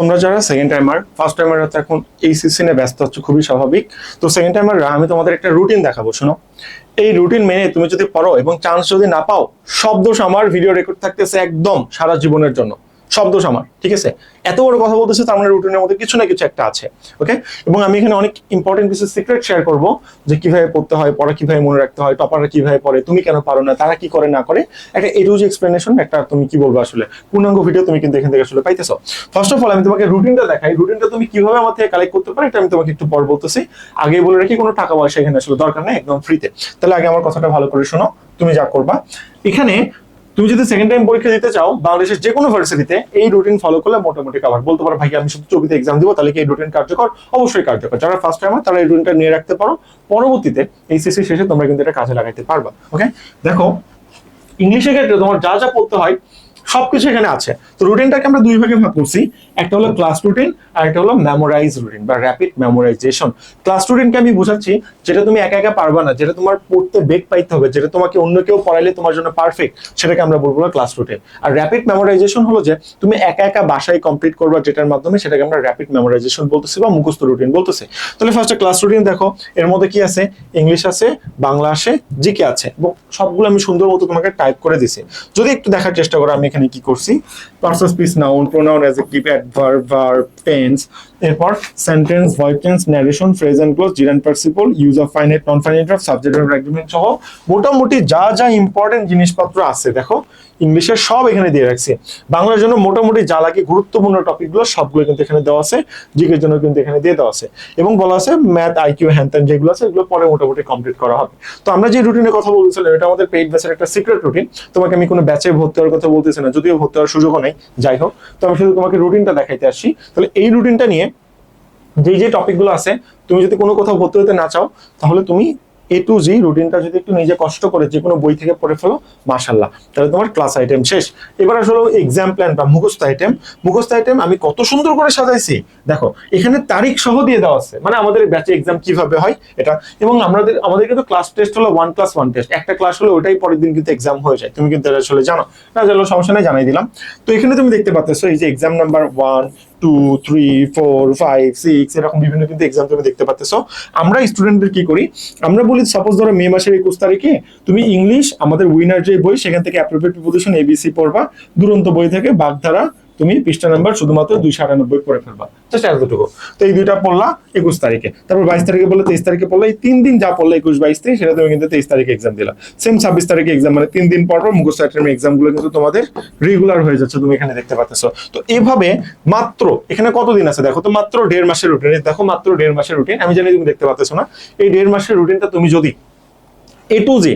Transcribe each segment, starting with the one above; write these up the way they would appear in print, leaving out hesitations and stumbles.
তোমরা যারা second timer, first টাইমাররা তো এখন এই সিজনে ব্যস্ত হচ্ছে, খুবই স্বাভাবিক। তো সেকেন্ড টাইমাররা আমি তোমাদের একটা রুটিন দেখাবো, শোনো। এই রুটিন মেনে তুমি যদি পড়ো এবং চান্স যদি না পাও, সব দোষ আমার, ভিডিও রেকর্ড থাকতেছে একদম সারা জীবনের জন্য, সব দোষ আমার, ঠিক আছে? এত বড় কথা বলতেছে, তার মানে রুটিনের মধ্যে কিছু না কিছু একটা আছে, ওকে? এবং আমি এখানে অনেক ইম্পর্টেন্ট কিছু সিক্রেট শেয়ার করবো, যে কিভাবে পড়তে হয়, পড়া কিভাবে মনে রাখতে হয়, টপাররা কিভাবে পড়ে, তুমি কেন পারো না, তারা কি করে না করে, একটা এটুজি এক্সপ্লেনেশন, একটা তুমি কি বলবো আসলে পূর্ণাঙ্গ ভিডিও তুমি কিন্তু এখান থেকে আসলে পাইতেছো। ফার্স্ট অফ অল আমি তোমাকে রুটিনটা দেখাই, রুটিনটা তুমি কিভাবে আমার থেকে কালেক্ট করতে পারো এটা আমি তোমাকে একটু পর বলতেছি। আগে বলে রাখি, কোনো টাকা পয়সা এখানে আসলে দরকার নেই, একদম ফ্রিতে। তাহলে আগে আমার কথাটা ভালো করে শোনো। তুমি যা করবা, এখানে তুমি যদি সেকেন্ড টাইম পরীক্ষা দিতে চাও বাংলাদেশের যে কোনো ভার্সিটিতে, এই রুটিন ফলো করলে মোটামুটি কভার। বলতে পারো ভাই আমি শুধু চবিতে এক্সাম দিব, তাহলে কি এই রুটিন কার্যকর? অবশ্যই কার্যকর। যারা ফার্স্ট টাইমার তারা এই রুটিনটা নিয়ে রাখতে পারো, পরবর্তীতে এইচএসসি শেষে তোমরা কিন্তু এটা কাজে লাগাইতে পারবা, ওকে? দেখো, ইংলিশের ক্ষেত্রে তোমার যা যা পড়তে হয় সবকিছু এখানে আছে। তো রুটিনটাকে আমরা দুই ভাগে ভাগ করছি, একটা হলো ক্লাস রুটিন আর একটা হলো মেমোরাইজ রুটিন বা র্যাপিড মেমোরাইজেশন। ক্লাস রুটিনকে আমি বোঝাচ্ছি যেটা তুমি একা একা পারবা না, যেটা তোমার পড়তে বেগ পাইতে হবে, যেটা তোমাকে অন্য কেউ পড়াইলে তোমার জন্য পারফেক্ট, সেটাকে আমরা বলবো ক্লাস রুটিন। আর র্যাপিড মেমোরাইজেশন হলো যে তুমি একা একা বাসায় কমপ্লিট করবা যেটার মাধ্যমে, সেটাকে আমরা র্যাপিড মেমোরাইজেশন বলতেছি বা মুখস্থ রুটিন বলতেছি। তাহলে ফার্স্টে ক্লাস রুটিন দেখো, এর মধ্যে কি আছে? ইংলিশ আছে, বাংলা আছে, জিকে আছে, এবং সবগুলো আমি সুন্দর মতো তোমাকে টাইপ করে দিছি। যদি একটু দেখার চেষ্টা করো আমি এখানে কি করছি। Parts of speech, noun, pronoun, adjective, adverb, verb, tense, এরপর sentence, voice tense, narration, phrase and clause, gerund participle, use of finite, non finite verb, subject verb agreement সহ মোটামুটি যা যা ইম্পর্টেন্ট জিনিসপত্র আছে দেখো ইংলিশের সব এখানে দিয়ে রাখছি। বাংলার জন্য মোটামুটি যা লাগে গুরুত্বপূর্ণ টপিকগুলো সবগুলো কিন্তু এখানে দেওয়া আছে, জিকের জন্য কিন্তু এখানে দিয়ে দেওয়া আছে, এবং বলা আছে ম্যাথ, আইকিউ, হ্যানত্যান যেগুলো আছে এগুলো পরে মোটামুটি কমপ্লিট করা হবে। তো আমরা যে রুটিনের কথা বলছিলাম এটা আমাদের পেইড ব্যাচের একটা সিক্রেট রুটিন। তোমাকে আমি কোনো ব্যাচে ভর্তি হওয়ার কথা বলতেছি না, যদিও ভর্তি হওয়ার সুযোগও নেই, যাই হোক। তো আমি শুধু তোমাকে রুটিনটা দেখাইতে আসছি। তাহলে এই রুটিনটা নিয়ে যে যে টপিকগুলো আছে, তুমি যদি কোনো কোথাও ভর্তি হতে না চাও, তাহলে তুমি এ টু জি রুটিনটা যদি একটু নিজে কষ্ট করে যে কোনো বই থেকে পড়ে ফেলো, মাশাআল্লাহ, তাহলে তোমার ক্লাস আইটেম শেষ। এবার আসলে এক্সাম প্ল্যান বা মুখস্থ আইটেম। মুখস্থ আইটেম আমি কত সুন্দর করে সাজাইছি দেখো, এখানে তারিখ সহ দিয়ে দেওয়া আছে, মানে আমাদের ব্যাচে এক্সাম কিভাবে হয় এটা। এবং আমাদের কিন্তু ক্লাস টেস্ট হলো 1+1 টেস্ট, একটা ক্লাস হলো ওটাই পরের দিন কিন্তু এক্সাম হয়ে যায়। তুমি কিন্তু আসলে জানো না, জানলেও সমস্যা নেই, জানাই দিলাম। তো এখানে তুমি দেখতে পাচ্ছ এই যে এক্সাম নাম্বার 1, 2, 3, 4, 5, 6 এরকম বিভিন্ন কিন্তু এক্সাম তুমি দেখতে পাচ্ছ। আমরা স্টুডেন্টদের কি করি, আমরা বলি সাপোজ ধরো মে মাসের 21 তারিখে তুমি ইংলিশ আমাদের উইনার যে বই সেখান থেকে অ্যাপ্রোপ্রিয়েট প্রিপোজিশন এবিসি পড়বা, দুরন্ত বই থেকে বাগধারা তুমি পৃষ্ঠা নাম্বার শুধুমাত্র 298 পড়ে ফেলবা, জাস্ট এতটুকু। তো এই দুইটা পড়লা 21 তারিখে, তারপর 22 তারিখে বললে, 23 তারিখে পড়লে, এই 3 দিন যা পড়লে 21, 22, 23 সেটা তুমি কিন্তু 23 তারিখে এক্সাম দিলা। সেম 26 তারিখে এক্সাম, মানে 3 দিন পর পর মুখস্থ আইটেমের এক্সাম গুলো কিন্তু তোমাদের রেগুলার হয়ে যাচ্ছে, তুমি এখানে দেখতে পাচ্ছ। তো এভাবে মাত্র এখানে কতদিন আছে দেখো তো, মাত্র 1.5 মাসের রুটিন। দেখো মাত্র 1.5 মাসের রুটিন, আমি জানি তুমি দেখতে পাচ্ছ না। এই 1.5 মাসের রুটিনটা তুমি যদি এ টু জি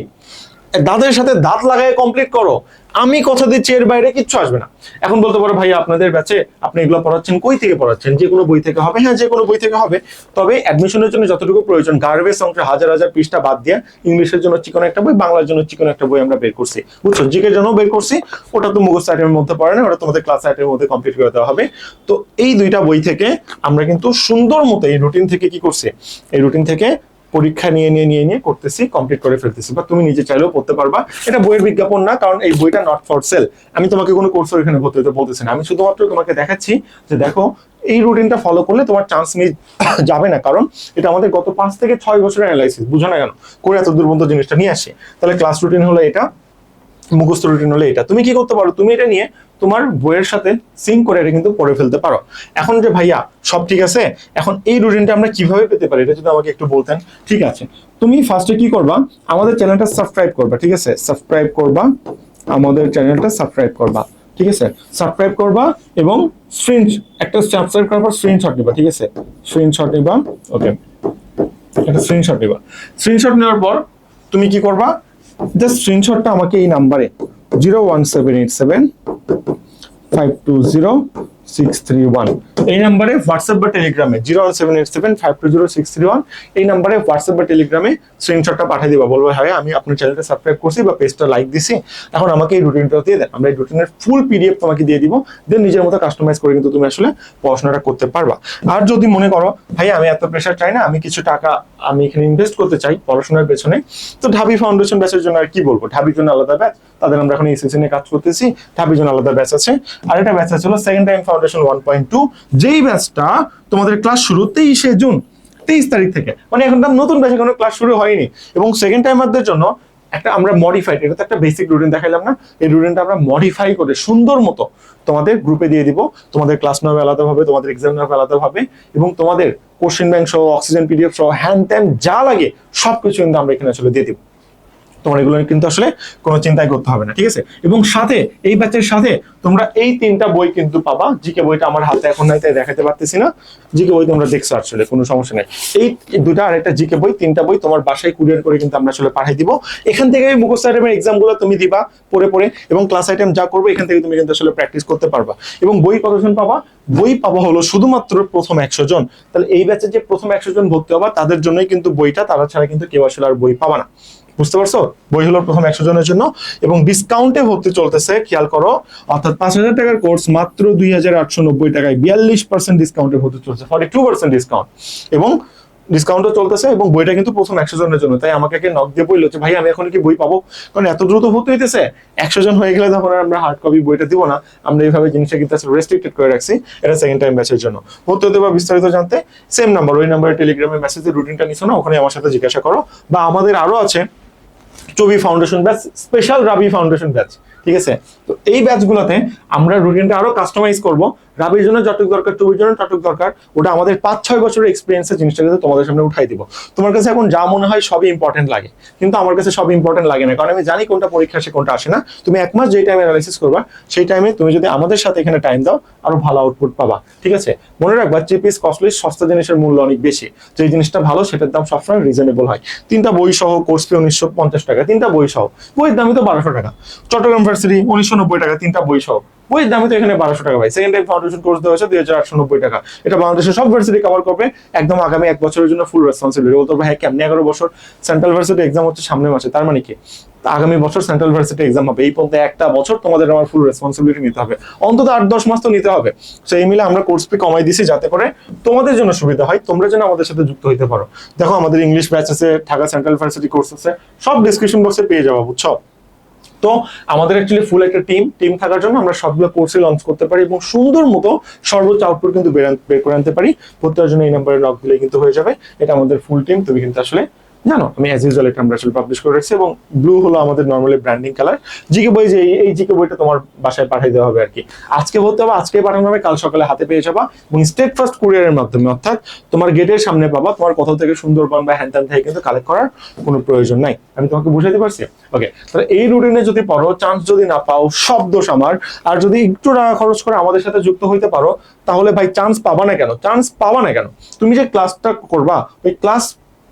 দাঁতের সাথে দাঁত লাগায় কমপ্লিট করো, আমি কথা দিচ্ছি এর বাইরে কিচ্ছু আসবে না। এখন বলতে পারো ভাই আপনাদের ব্যাচে আপনি এগুলো পড়াচ্ছেন কই থেকে পড়াচ্ছেন? যে কোনো বই থেকে হবে। হ্যাঁ, যে কোনো বই থেকে হবে, তবে অ্যাডমিশনের জন্য যতটুকু প্রয়োজন গার্বেজ অংশের হাজার হাজার পৃষ্ঠা বাদ দিয়ে ইংলিশের জন্য চিকন একটা বই, বাংলার জন্য চিকন একটা বই আমরা বের করছি, বুঝছো? জিকের জন্য বের করছি, ওটা তো মুখস্থ আইটেমের মধ্যে পড়ে না, ওটা তোমাদের ক্লাস আইটেমের মধ্যে কমপ্লিট করে দেওয়া হবে। তো এই দুইটা বই থেকে আমরা কিন্তু সুন্দর মতো এই রুটিন থেকে কি করছি, এই রুটিন থেকে পরীক্ষা নিয়ে করতেছি, কমপ্লিট করে ফেলতেছি। বা তুমি নিজে চাইলেও পড়তে পারবা, এটা বইয়ের বিজ্ঞাপন না, কারণ এই বইটা নট ফর সেল। আমি তোমাকে কোনো কোর্সের এখানে ভর্তি হতে বলতেছি না, আমি শুধুমাত্র তোমাকে দেখাচ্ছি যে দেখো এই রুটিনটা ফলো করলে তোমার চান্স মিস যাবে না, কারণ এটা আমাদের গত 5 থেকে 6 বছরের অ্যানালাইসিস, বুঝো না কেন করে এত দূর পর্যন্ত জিনিসটা নিয়ে আসে। তাহলে ক্লাস রুটিন হলো এটা, মুখস্থ রুটিন হলে এটা। তুমি কি করতে পারো, তুমি এটা নিয়ে তোমার বইয়ের সাথে সিঙ্ক করে এটা কিন্তু পড়ে ফেলতে পারো। এখন যে ভাইয়া সব ঠিক আছে, এখন এই রুটিনটা আমরা কিভাবে পেতে পারি এটা যদি আমাকে একটু বলতেন। ঠিক আছে, তুমি ফার্স্টে কি করবা, আমাদের চ্যানেলটা সাবস্ক্রাইব করবা, ঠিক আছে? সাবস্ক্রাইব করবা, আমাদের চ্যানেলটা সাবস্ক্রাইব করবা, ঠিক আছে? সাবস্ক্রাইব করবা এবং একটা সাবস্ক্রাইব করার পর স্ক্রিনশট নিবা, ঠিক আছে? স্ক্রিনশট নিবা, ওকে, একটা স্ক্রিনশট নিবা। স্ক্রিনশট নেওয়ার পর তুমি কি করবা, জাস্ট স্ক্রিনশটটা আমাকে এই নাম্বারে 01787520631 এই নাম্বারে হোয়াটসঅ্যাপ বা টেলিগ্রামে 01787520631 এই নাম্বারে হোয়াটসঅ্যাপ বা টেলিগ্রামে স্ক্রিনশটটা পাঠিয়ে দিবা, বলবো হ্যাঁ আমি আপনার চ্যানেলটা সাবস্ক্রাইব করছি বা পেজটা লাইক দিছি, এখন আমাকে এই রুটিনটা দিয়ে দেন। আমরা এই রুটিনের ফুল পিডিএফ তোমাকে দিয়ে দিব, দেন নিজের মতো কাস্টমাইজ করে কিন্তু তুমি আসলে পড়াশোনাটা করতে পারবা। আর যদি মনে করো ভাই আমি এত প্রেশার চাই না, আমি কিছু টাকা আমি এখানে ইনভেস্ট করতে চাই পড়াশোনার পেছনে, তো ঢাবি ফাউন্ডেশন ব্যাচের জন্য আর কি বলবো, ঢাবির জন্য আলাদা ব্যাচ, তাদের আমরা এখন এই সেশনে কাজ করতেছি, ঢাবির জন্য আলাদা ব্যাচ আছে। আর একটা ব্যাচ আছে হলো সেকেন্ড টাইম ফাউন্ডেশন 1.2, যেই ব্যাচটা তোমাদের ক্লাস শুরু 23 জুন, 23 তারিখ থেকে, মানে এখন নতুন ব্যাচে কোনো ক্লাস শুরু হয়নি। এবং সেকেন্ড টাইমারদের জন্য একটা আমরা মডিফাইড, এটা তো একটা বেসিক রুটিন দেখাইলাম না, এই রুটিনটা আমরা মডিফাই করে সুন্দর মতো তোমাদের গ্রুপে দিয়ে দিব। তোমাদের ক্লাস নেওয়া আলাদা ভাবে, তোমাদের এক্সাম নেওয়া আলাদা ভাবে, এবং তোমাদের কোশ্চেন ব্যাংক সহ, অক্সিজেন পিডিএফ সহ, হ্যান্ড ট্যান যা লাগে সবকিছু কিন্তু আমরা এখানে আসলে দিয়ে দিব। তোমার এগুলো কিন্তু আসলে কোনো চিন্তাই করতে হবে না, ঠিক আছে। এবং সাথে এই ব্যাচের সাথে তোমরা এই 3টা বই কিন্তু পাবা। জিকে বইটা আমার হাতে এখন নাই তাই দেখাতে পারতেছি না, জিকে বই তোমরা দেখছো আসলে কোনো সমস্যা নেই। এই দুটা আর একটা জিকে বই, 3টা বই তোমার বাসায় কুরিয়ার করে কিন্তু আমরা আসলে পাঠিয়ে দিব। এখান থেকে মুখস্থ আইটেমের এক্সাম গুলো তুমি দিবা পড়ে পড়ে, এবং ক্লাস আইটেম যা করবে এখান থেকে তুমি কিন্তু আসলে প্র্যাকটিস করতে পারবা। এবং বই কতজন পাবা? বই পাবো হলো শুধুমাত্র প্রথম 100 জন। তাহলে এই ব্যাচে যে প্রথম 100 জন ভর্তি হবা তাদের জন্যই কিন্তু বইটা, তারা ছাড়া কিন্তু কেউ আসলে আর বই পাবা না, বুঝতে পারছো? বই হলো প্রথম 100 জনের জন্য, এবং ডিসকাউন্টে ভর্তি চলতেছে, খেয়াল করো। অর্থাৎ 5000 টাকার কোর্স মাত্র 2890 টাকায় 42% ডিসকাউন্টে ভর্তি চলছে, 42% ডিসকাউন্ট, এবং ডিসকাউন্টও চলতেছে। এবং বইটা কিন্তু প্রথম 100 জনের জন্য। তাই আমাকে নক দিয়ে বললো যে ভাই আমি এখন কি বই পাবো, কারণ এত দ্রুত ভর্তি হইতেছে, 100 জন হয়ে গেলে তখন আমরা হার্ড কপি বইটা দিব না। আমরা এইভাবে জিনিসটা কিন্তু রেস্ট্রিক্টেড করে রাখছি, এটা সেকেন্ড টাইম ব্যাচের জন্য। ভর্তি হতে বা বিস্তারিত জানতে সেম নাম্বার, ওই নাম্বারে টেলিগ্রামে মেসেজের রুটিনটা নিছো না, ওখানে আমার সাথে জিজ্ঞাসা করো। বা আমাদের আরো আছে চবি ফাউন্ডেশন ব্যাচ, স্পেশাল রাবি ফাউন্ডেশন ব্যাচ, ঠিক আছে। তো এই ব্যাচগুলোতে আমরা রুটিনটা আরো কাস্টমাইজ করব। রাবির জন্য যতটুকু দরকার, চবির জন্য ততটুকু দরকার, ওটা আমাদের 5-6 বছরের এক্সপিরিয়েন্সের জিনিসটা কিন্তু তোমাদের সামনে উঠাই দিব। তোমার কাছে এখন যা মনে হয় সবই ইম্পর্টেন্ট লাগে, কিন্তু আমার কাছে সব ইম্পর্টেন্ট লাগে না, কারণ আমি জানি কোনটা পরীক্ষা আসে কোনটা আসে না। তুমি 1 মাস যেই টাইমে অ্যানালাইসিস করবা, সেই টাইমে তুমি যদি আমাদের সাথে এখানে টাইম দাও, আরো ভালো আউটপুট পাবা, ঠিক আছে। মনে রাখবা চিপ ইজ কস্টলি, সস্তা জিনিসের মূল্য অনেক বেশি। যে জিনিসটা ভালো সেটার দাম সবসময় রিজনেবল হয়। 3টা বই সহ কোর্স ফি 1950 টাকা, 3টা বই সহ। বইয়ের দামই তো 1200 টাকা। চট্টগ্রাম ভার্সিটি 1990 টাকা, 3টা বই সহ। বইয়ের দামই তো এখানে 1200 টাকা ভাই। সেকেন্ড টাইম ফাউন্ডেশন কোর্স দেওয়া হয়েছে 2890 টাকা। এটা বাংলাদেশের সব ভার্সিটি কভার করবে, একদম আগামী 1 বছরের জন্য ফুল রেসপন্সিবিলিটি। বলতে হবে হ্যাঁ কেমনি 11 বছর, সেন্ট্রাল ভার্সিটি এক্সাম হচ্ছে সামনের মাসে, তার মানে কি আগামী বছর সেন্ট্রাল ভার্সিটি এক্সাম হবে। এই পর্যন্ত একটা বছর তোমাদের আমার ফুল রেসপন্সিবিলিটি নিতে হবে, অন্তত 8-10 মাস তো নিতে হবে। সেই মিলে আমরা কোর্স ফি কমাই দিছি যাতে করে তোমাদের জন্য সুবিধা হয়, তোমরা যেন আমাদের সাথে যুক্ত হইতে পারো। দেখো আমাদের ইংলিশ ব্যাচ আছে, ঢাকা সেন্ট্রাল ভার্সিটি কোর্স আছে, সব ডিসক্রিপশন বক্সে পেয়ে যাবো, বুঝছো? তো আমাদের অ্যাকচুয়ালি ফুল একটা টিম থাকার জন্য আমরা সবগুলো কোর্সে লঞ্চ করতে পারি, এবং সুন্দর মতো সর্বোচ্চ আউটপুট কিন্তু বের করে আনতে পারি। প্রত্যেকের জন্য এই নাম্বারে লক দিলে কিন্তু হয়ে যাবে। এটা আমাদের ফুল টিম, তুমি কিন্তু আসলে জানো আমি অ্যাজ ইউজুয়াল এটা আমরা আসলে পাবলিশ করে রাখছি, এবং ব্লু হলো আমাদের নর্মালি ব্র্যান্ডিং কালার। জিকে বই যে এই জিকে বইটা তোমার বাসায় পাঠিয়ে দেওয়া হবে আর কি। আজকে বলতে হবে, আজকে পাঠানো হবে, কাল সকালে হাতে পেয়ে যাবা, এবং স্টেট ফার্স্ট কুরিয়ারের মাধ্যমে, অর্থাৎ তোমার গেটের সামনে পাবা। তোমার কোথাও থেকে সুন্দরবন বা হ্যান্ডত্যান থেকে কিন্তু কালেক্ট করার কোনো প্রয়োজন নাই। আমি তোমাকে বুঝাইতে পারছি? ওকে, তাহলে এই রুটিনে যদি পড়ো, চান্স যদি না পাও, সব দোষ আমার। আর যদি একটু টাকা খরচ করে আমাদের সাথে যুক্ত হইতে পারো, তাহলে ভাই চান্স পাবা না কেন? চান্স পাবা না কেন? তুমি যে ক্লাসটা করবা, ওই ক্লাস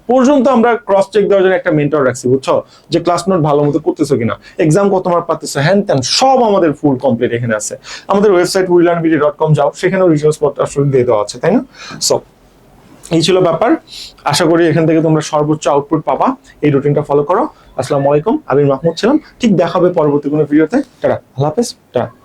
পর্যন্ত আমরা ক্রস চেক দেওয়ার জন্য একটা মেন্টর রাখছি, বুঝছো? যে ক্লাস নোট ভালো মতো করতেছো কিনা, এক্সাম কত মার্ক পাচ্ছ, হ্যান ত্যান সব আমাদের ফুল কমপ্লিট এখানে আছে। আমাদের ওয়েবসাইট willlearnbd.com যাও, সেখানেও রিসোর্স পত্র আসলে দিয়ে দেওয়া আছে, তাই না? সো এই ছিল ব্যাপার। আশা করি এখান থেকে তোমরা সর্বোচ্চ আউটপুট পাবা। এই রুটিনটা ফলো করো। আসসালামু আলাইকুম, আবির মাহমুদ ছিলাম। ঠিক দেখা হবে পরবর্তী কোনো ভিডিওতে। টাটা, আল্লাহ হাফেজ, টাটা।